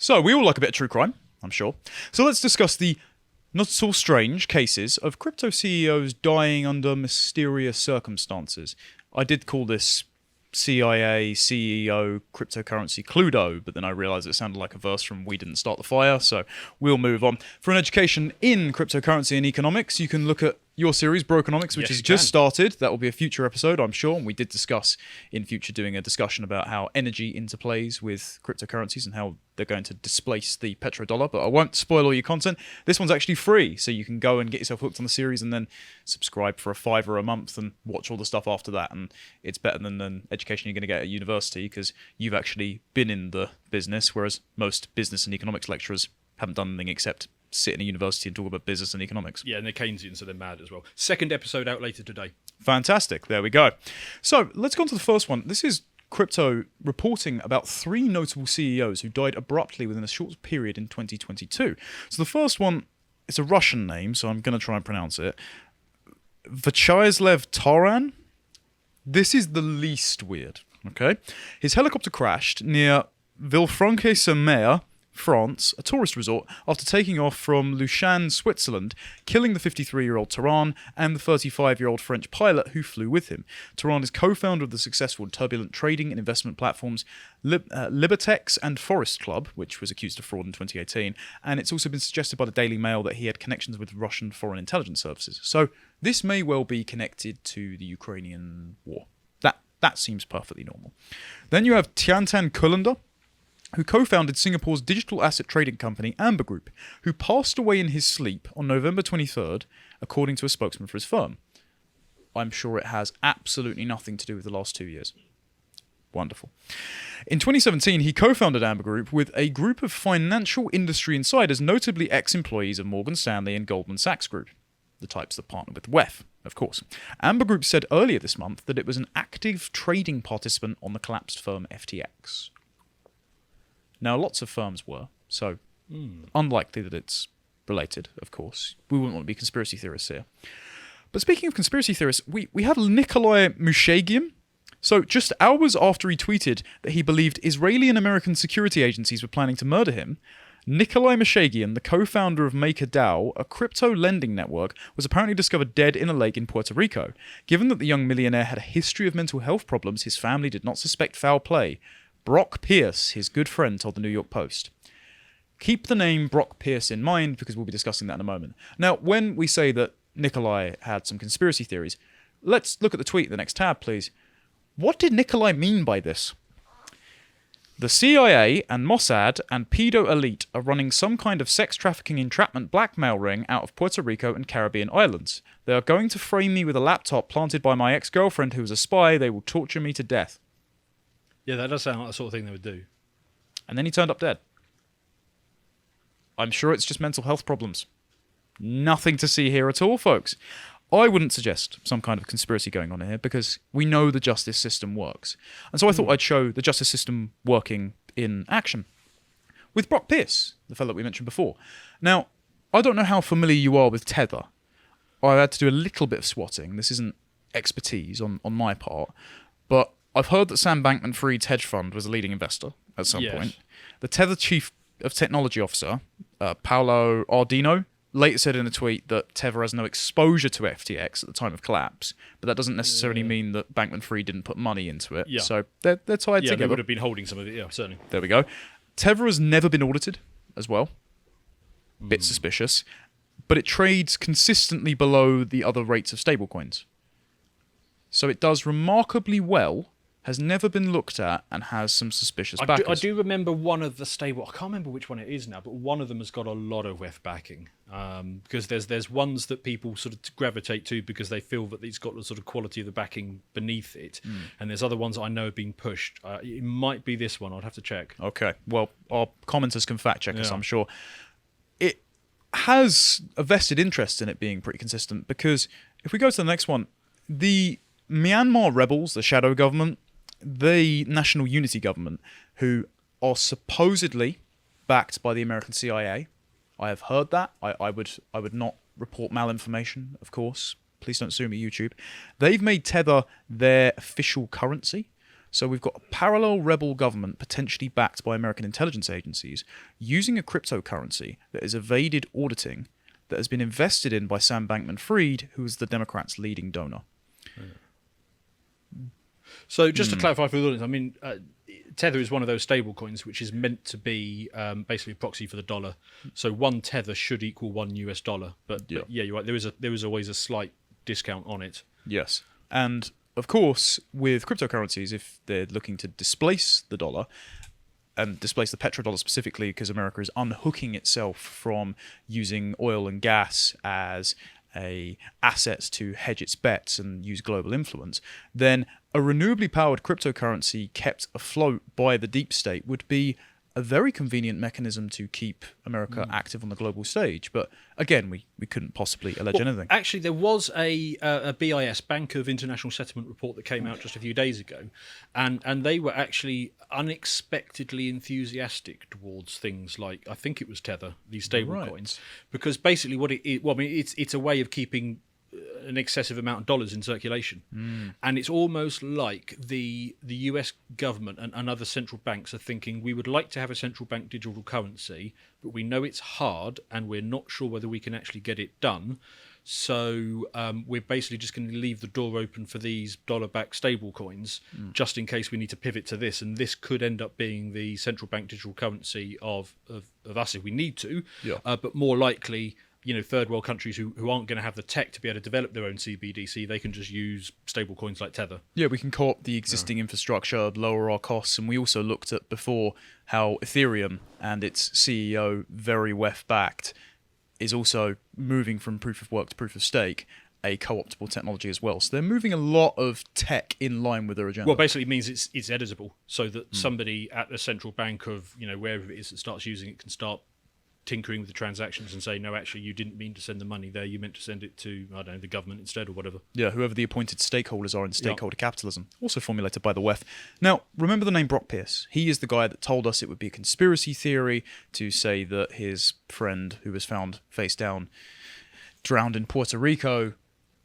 So, we all like a bit of true crime, I'm sure. So let's discuss the not so strange cases of crypto CEOs dying under mysterious circumstances. I did call this CIA, CEO, cryptocurrency Cluedo, but then I realised it sounded like a verse from We Didn't Start the Fire, so we'll move on. For an education in cryptocurrency and economics, you can look at your series, Brokenomics, which has just started. That will be a future episode, I'm sure, and we did discuss in future doing a discussion about how energy interplays with cryptocurrencies and how they're going to displace the petrodollar, but I won't spoil all your content. This one's actually free, so you can go and get yourself hooked on the series and then subscribe for $5 a month and watch all the stuff after that, and it's better than an education you're going to get at university because you've actually been in the business, whereas most business and economics lecturers haven't done anything except sit in a university and talk about business and economics. Yeah, and they're Keynesian, so they're mad as well. Second episode out later today. Fantastic. There we go. So let's go on to the first one. This is crypto reporting about 3 notable CEOs who died abruptly within a short period in 2022. So the first one, it's a Russian name, so I'm going to try and pronounce it. Vyacheslav Taran. This is the least weird, okay? His helicopter crashed near Villefranche-sur-Mer, France, a tourist resort, after taking off from Lucerne, Switzerland, killing the 53-year-old Tehran and the 35-year-old French pilot who flew with him. Tehran is co-founder of the successful and turbulent trading and investment platforms Libertex and Forest Club, which was accused of fraud in 2018, and it's also been suggested by the Daily Mail that he had connections with Russian foreign intelligence services. So this may well be connected to the Ukrainian war. That seems perfectly normal. Then you have Tiantan Kullander, who co-founded Singapore's digital asset trading company Amber Group, who passed away in his sleep on November 23rd, according to a spokesman for his firm. I'm sure it has absolutely nothing to do with the last 2 years. Wonderful. In 2017, he co-founded Amber Group with a group of financial industry insiders, notably ex-employees of Morgan Stanley and Goldman Sachs Group, the types that partner with WEF, of course. Amber Group said earlier this month that it was an active trading participant on the collapsed firm FTX. Now, lots of firms were, so unlikely that it's related, of course. We wouldn't want to be conspiracy theorists here. But speaking of conspiracy theorists, we have Nikolai Mushegian. So just hours after he tweeted that he believed Israeli and American security agencies were planning to murder him, Nikolai Mushegian, the co-founder of MakerDAO, a crypto lending network, was apparently discovered dead in a lake in Puerto Rico. Given that the young millionaire had a history of mental health problems, his family did not suspect foul play. Brock Pierce, his good friend, told the New York Post. Keep the name Brock Pierce in mind because we'll be discussing that in a moment. Now, when we say that Nikolai had some conspiracy theories, let's look at the tweet, the next tab, please. What did Nikolai mean by this? The CIA and Mossad and pedo elite are running some kind of sex trafficking entrapment blackmail ring out of Puerto Rico and Caribbean islands. They are going to frame me with a laptop planted by my ex-girlfriend who is a spy. They will torture me to death. Yeah, that does sound like the sort of thing they would do. And then he turned up dead. I'm sure it's just mental health problems. Nothing to see here at all, folks. I wouldn't suggest some kind of conspiracy going on here because we know the justice system works. And so I thought I'd show the justice system working in action. With Brock Pierce, the fellow that we mentioned before. Now, I don't know how familiar you are with Tether. I had to do a little bit of swatting. This isn't expertise on my part. But I've heard that Sam Bankman-Fried's hedge fund was a leading investor at some point. The Tether chief of technology officer, Paolo Ardino, later said in a tweet that Tether has no exposure to FTX at the time of collapse, but that doesn't necessarily mean that Bankman-Fried didn't put money into it. Yeah. So they're tied together. Yeah, they would have been holding some of it, yeah, certainly. There we go. Tether has never been audited as well. Bit suspicious. But it trades consistently below the other rates of stablecoins. So it does remarkably well, has never been looked at, and has some suspicious backers. I do remember one of the stable... I can't remember which one it is now, but one of them has got a lot of WEF backing. Because there's ones that people sort of gravitate to because they feel that it's got the sort of quality of the backing beneath it. And there's other ones I know have been pushed. It might be this one. I'd have to check. Okay. Well, our commenters can fact check us, I'm sure. It has a vested interest in it being pretty consistent because if we go to the next one, the Myanmar rebels, the shadow government, the National Unity Government, who are supposedly backed by the American CIA. I have heard that. I would not report malinformation, of course. Please don't sue me, YouTube. They've made Tether their official currency, So we've got a parallel rebel government potentially backed by American intelligence agencies using a cryptocurrency that has evaded auditing, that has been invested in by Sam Bankman-Fried, who is the Democrats' leading donor. So just to clarify for the audience, I mean, Tether is one of those stable coins which is meant to be basically a proxy for the dollar. So one Tether should equal $1. But yeah, you're right. There is always a slight discount on it. Yes. And of course, with cryptocurrencies, if they're looking to displace the dollar, and displace the petrodollar specifically because America is unhooking itself from using oil and gas as a asset to hedge its bets and use global influence, then a renewably powered cryptocurrency kept afloat by the deep state would be a very convenient mechanism to keep America active on the global stage. But again, we couldn't possibly allege anything. Actually, there was a BIS, Bank of International Settlement report that came out just a few days ago, and they were actually unexpectedly enthusiastic towards things like, I think it was Tether, these stable coins, because basically what it is, well, I mean, it's a way of keeping an excessive amount of dollars in circulation, and it's almost like the US government and other central banks are thinking, we would like to have a central bank digital currency, but we know it's hard and we're not sure whether we can actually get it done, so we're basically just going to leave the door open for these dollar-backed stable coins just in case we need to pivot to this, and this could end up being the central bank digital currency of us if we need to, but more likely, you know, third world countries who aren't going to have the tech to be able to develop their own CBDC, they can just use stable coins like Tether. Yeah, we can co-opt the existing infrastructure, lower our costs, and we also looked at before how Ethereum and its CEO, very WEF-backed, is also moving from proof of work to proof of stake, a co-optable technology as well. So they're moving a lot of tech in line with their agenda. Well, basically it means it's editable, so that somebody at the central bank of, you know, wherever it is that starts using it can start tinkering with the transactions and say, no, actually, you didn't mean to send the money there. You meant to send it to, I don't know, the government instead or whatever. Yeah, whoever the appointed stakeholders are in stakeholder capitalism, also formulated by the WEF. Now, remember the name Brock Pierce. He is the guy that told us it would be a conspiracy theory to say that his friend, who was found face down, drowned in Puerto Rico,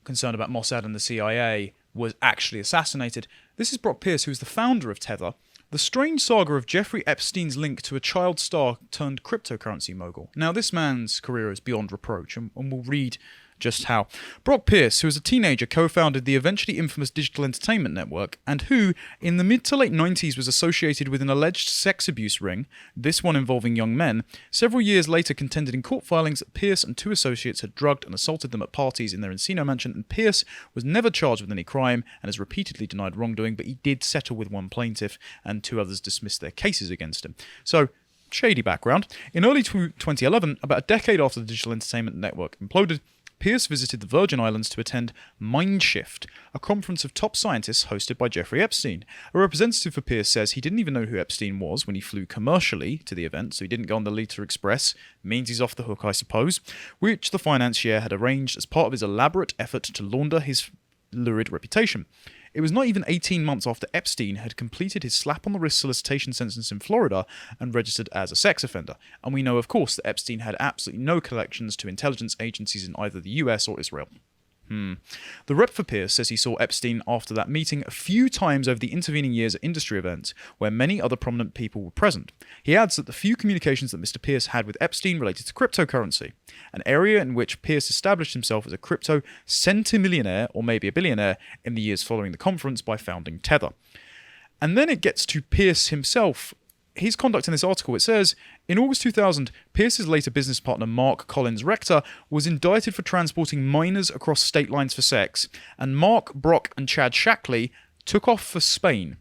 concerned about Mossad and the CIA, was actually assassinated. This is Brock Pierce, who is the founder of Tether, the strange saga of Jeffrey Epstein's link to a child star turned cryptocurrency mogul. Now, this man's career is beyond reproach, and we'll read just how. Brock Pierce, who as a teenager co-founded the eventually infamous digital entertainment network, and who, in the mid to late 90s, was associated with an alleged sex abuse ring, this one involving young men, several years later contended in court filings that Pierce and two associates had drugged and assaulted them at parties in their Encino mansion, and Pierce was never charged with any crime and has repeatedly denied wrongdoing, but he did settle with one plaintiff, and two others dismissed their cases against him. So, shady background. In early 2011, about a decade after the digital entertainment network imploded, Pierce visited the Virgin Islands to attend Mindshift, a conference of top scientists hosted by Jeffrey Epstein. A representative for Pierce says he didn't even know who Epstein was when he flew commercially to the event, so he didn't go on the Lita Express. Means he's off the hook, I suppose, which the financier had arranged as part of his elaborate effort to launder his lurid reputation. It was not even 18 months after Epstein had completed his slap-on-the-wrist solicitation sentence in Florida and registered as a sex offender. And we know, of course, that Epstein had absolutely no connections to intelligence agencies in either the US or Israel. The rep for Pierce says he saw Epstein after that meeting a few times over the intervening years at industry events where many other prominent people were present. He adds that the few communications that Mr. Pierce had with Epstein related to cryptocurrency, an area in which Pierce established himself as a crypto centimillionaire or maybe a billionaire in the years following the conference by founding Tether. And then it gets to Pierce himself. His conduct in this article, it says, in August 2000, Pierce's later business partner Mark Collins Rector was indicted for transporting minors across state lines for sex, and Mark, Brock and Chad Shackley took off for Spain.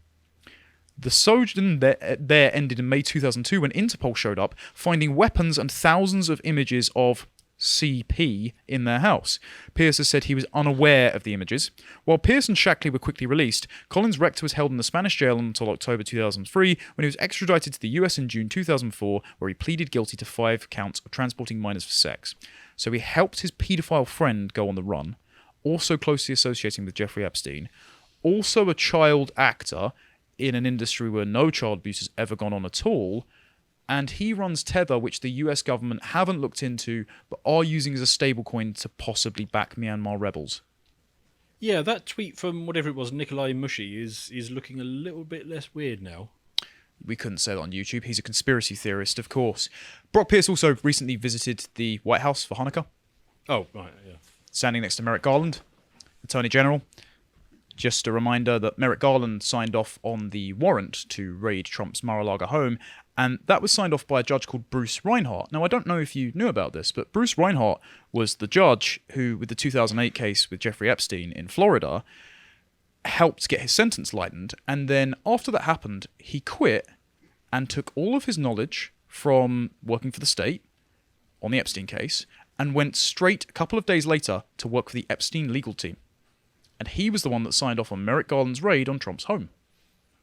The sojourn there ended in May 2002 when Interpol showed up, finding weapons and thousands of images of CP in their house. Pierce has said he was unaware of the images. While Pierce and Shackley were quickly released, Collins Rector was held in the Spanish jail until October 2003 when he was extradited to the US in June 2004 where he pleaded guilty to 5 counts of transporting minors for sex. So he helped his paedophile friend go on the run, also closely associating with Jeffrey Epstein, also a child actor in an industry where no child abuse has ever gone on at all, and he runs Tether, which the US government haven't looked into, but are using as a stablecoin to possibly back Myanmar rebels. Yeah, that tweet from whatever it was, Nikolai Mushy, is looking a little bit less weird now. We couldn't say that on YouTube. He's a conspiracy theorist, of course. Brock Pierce also recently visited the White House for Hanukkah, Oh, right, yeah. standing next to Merrick Garland, Attorney General. Just a reminder that Merrick Garland signed off on the warrant to raid Trump's Mar-a-Lago home, and that was signed off by a judge called Bruce Reinhart. Now, I don't know if you knew about this, but Bruce Reinhart was the judge who, with the 2008 case with Jeffrey Epstein in Florida, helped get his sentence lightened, and then after that happened, he quit and took all of his knowledge from working for the state on the Epstein case and went straight a couple of days later to work for the Epstein legal team. And he was the one that signed off on Merrick Garland's raid on Trump's home.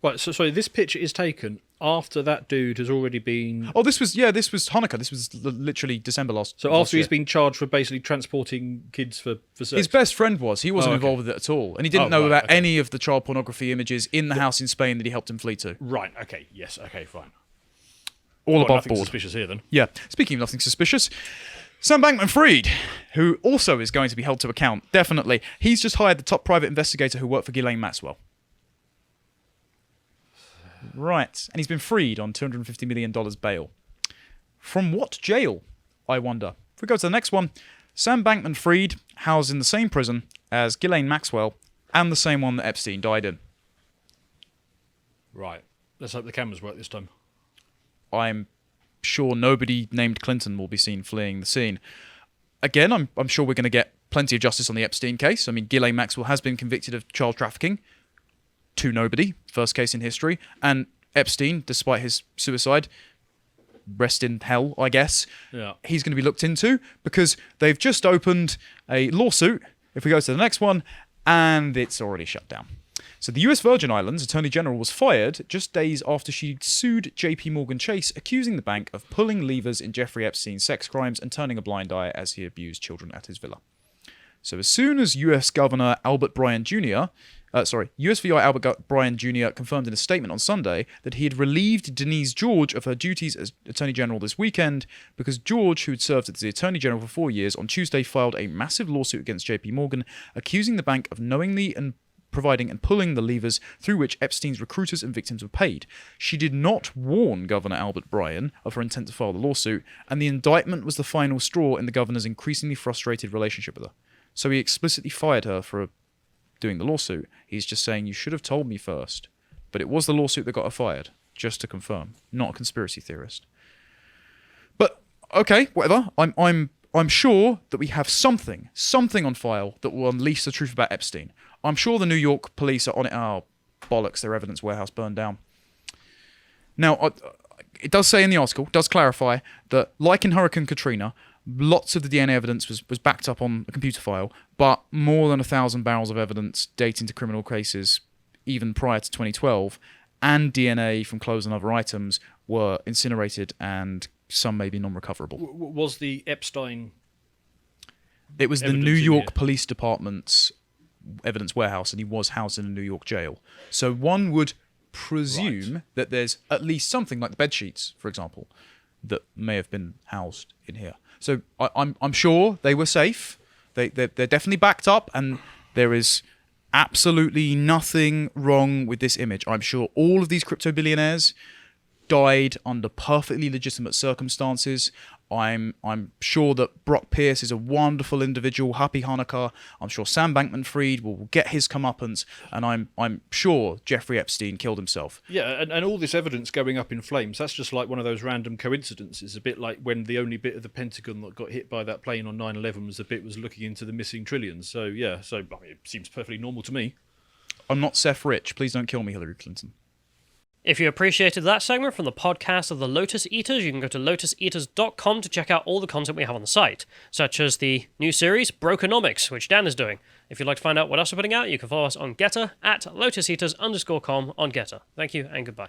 Right, so sorry, this picture is taken after that dude has already been... Oh, this was Hanukkah. This was literally December last So last after he's year. been charged for basically transporting kids for sex? His best friend was. He wasn't Oh, okay. involved with it at all. And he didn't Oh, know right, about okay. any of the child pornography images in the house in Spain that he helped him flee to. Right, okay, yes, okay, fine. All Well, above nothing board. suspicious here then. Yeah. Speaking of nothing suspicious, Sam Bankman-Fried, who also is going to be held to account, definitely. He's just hired the top private investigator who worked for Ghislaine Maxwell. Right. And he's been freed on $250 million bail. From what jail, I wonder? If we go to the next one, Sam Bankman-Fried, housed in the same prison as Ghislaine Maxwell and the same one that Epstein died in. Right, let's hope the cameras work this time. I'm sure nobody named Clinton will be seen fleeing the scene. Again, I'm sure we're going to get plenty of justice on the Epstein case. I mean, Ghislaine Maxwell has been convicted of child trafficking to nobody, first case in history. And Epstein, despite his suicide, rest in hell, I guess, Yeah. he's going to be looked into because they've just opened a lawsuit, if we go to the next one, and it's already shut down. So the US Virgin Islands Attorney General was fired just days after she sued JP Morgan Chase, accusing the bank of pulling levers in Jeffrey Epstein's sex crimes and turning a blind eye as he abused children at his villa. So as soon as US Governor Albert Bryan Jr., USVI Albert Bryan Jr. confirmed in a statement on Sunday that he had relieved Denise George of her duties as Attorney General this weekend because George, who had served as the Attorney General for 4 years, on Tuesday filed a massive lawsuit against JP Morgan, accusing the bank of knowingly and providing and pulling the levers through which Epstein's recruiters and victims were paid. She did not warn Governor Albert Bryan of her intent to file the lawsuit, and the indictment was the final straw in the governor's increasingly frustrated relationship with her. So he explicitly fired her for doing the lawsuit. He's just saying, you should have told me first. But it was the lawsuit that got her fired, just to confirm. Not a conspiracy theorist. But, okay, whatever. I'm sure that we have something on file that will unleash the truth about Epstein. I'm sure the New York police are on it. Oh, bollocks, their evidence warehouse burned down. Now, it does say in the article, does clarify that, like in Hurricane Katrina, lots of the DNA evidence was backed up on a computer file, but more than 1,000 barrels of evidence dating to criminal cases even prior to 2012, and DNA from clothes and other items were incinerated, and some may be non-recoverable. Was the Epstein... It was the evidence New in York here? Police Department's evidence warehouse, and he was housed in a New York jail. So one would presume that there's at least something like the bed sheets, for example, that may have been housed in here. So I'm sure they were safe. They're definitely backed up, and there is absolutely nothing wrong with this image. I'm sure all of these crypto billionaires died under perfectly legitimate circumstances. I'm sure that Brock Pierce is a wonderful individual. Happy Hanukkah. I'm sure Sam Bankman-Fried will get his comeuppance, and I'm sure Jeffrey Epstein killed himself. Yeah, and all this evidence going up in flames, that's just like one of those random coincidences, a bit like when the only bit of the Pentagon that got hit by that plane on 9/11 was the bit was looking into the missing trillions. So, yeah, I mean, it seems perfectly normal to me. I'm not Seth Rich. Please don't kill me, Hillary Clinton. If you appreciated that segment from the podcast of the Lotus Eaters, you can go to lotuseaters.com to check out all the content we have on the site, such as the new series, Brokenomics, which Dan is doing. If you'd like to find out what else we're putting out, you can follow us on Getter at lotuseaters_com on Getter. Thank you and goodbye.